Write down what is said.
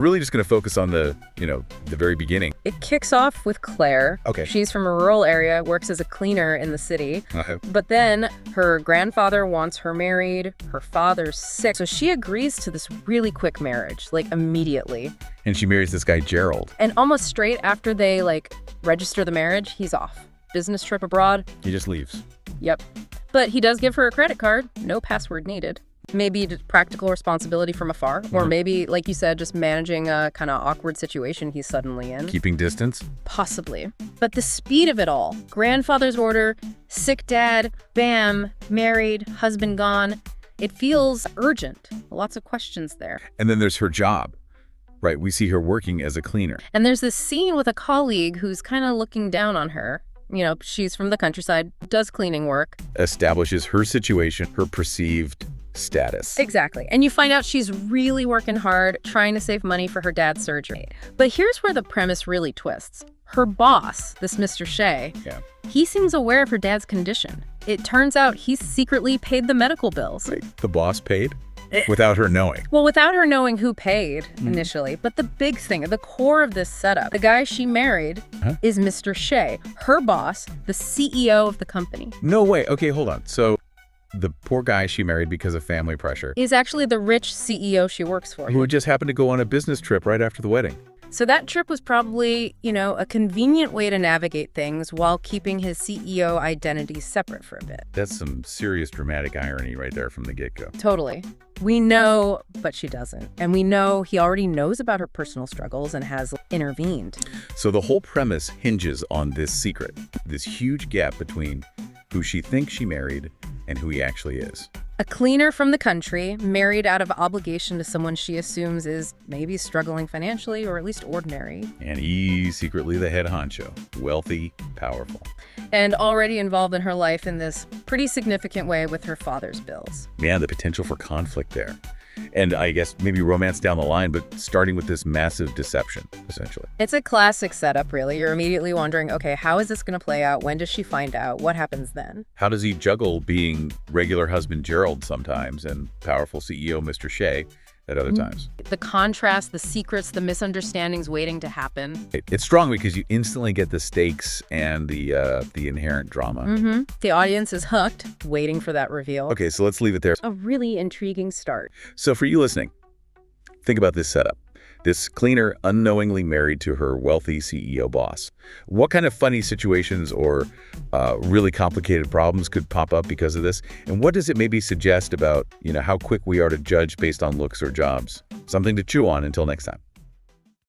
Really just going to focus on the very beginning. It kicks off with Claire. Okay. She's from a rural area, works as a cleaner in the city. But then her grandfather wants her married, her father's sick, so she agrees to this really quick marriage, like immediately. And she marries this guy, Gerald. And almost straight after they register the marriage, he's off. Business trip abroad. He just leaves. Yep. But he does give her a credit card, no password needed. Maybe practical responsibility from afar, or maybe, like you said, just managing a kind of awkward situation he's suddenly in. Keeping distance? Possibly. But the speed of it all, grandfather's order, sick dad, bam, married, husband gone, it feels urgent. Lots of questions there. And then there's her job, right? We see her working as a cleaner. And there's this scene with a colleague who's kind of looking down on her. You know, she's from the countryside, does cleaning work. Establishes her situation, her perceived status. Exactly. And you find out she's really working hard, trying to save money for her dad's surgery. But here's where the premise really twists. Her boss, this Mr. Shea, he seems aware of her dad's condition. It turns out he's secretly paid the medical bills. Wait, the boss paid? Without her knowing. Well, without her knowing who paid initially. But the big thing, the core of this setup, the guy she married is Mr. Shea, her boss, the CEO of the company. No way. Okay, hold on. So the poor guy she married because of family pressure Is actually the rich CEO she works for. who just happened to go on a business trip right after the wedding. So that trip was probably, a convenient way to navigate things while keeping his CEO identity separate for a bit. That's some serious dramatic irony right there from the get-go. Totally. We know, but she doesn't. And we know he already knows about her personal struggles and has intervened. So the whole premise hinges on this secret, this huge gap between who she thinks she married and who he actually is. A cleaner from the country, married out of obligation to someone she assumes is maybe struggling financially or at least ordinary. And he's secretly the head honcho, wealthy, powerful. And already involved in her life in this pretty significant way with her father's bills. Yeah, the potential for conflict there. And I guess maybe romance down the line, but starting with this massive deception, essentially. It's a classic setup, really. You're immediately wondering, okay, how is this going to play out? When does she find out? What happens then? How does he juggle being regular husband Gerald sometimes and powerful CEO Mr. Shea at other times? The contrast, the secrets, the misunderstandings waiting to happen. It's strong because you instantly get the stakes and the inherent drama. The audience is hooked, waiting for that reveal. Okay, so let's leave it there. A really intriguing start. So for you listening, think about this setup. This cleaner unknowingly married to her wealthy CEO boss. What kind of funny situations or really complicated problems could pop up because of this? And what does it maybe suggest about, how quick we are to judge based on looks or jobs? Something to chew on until next time.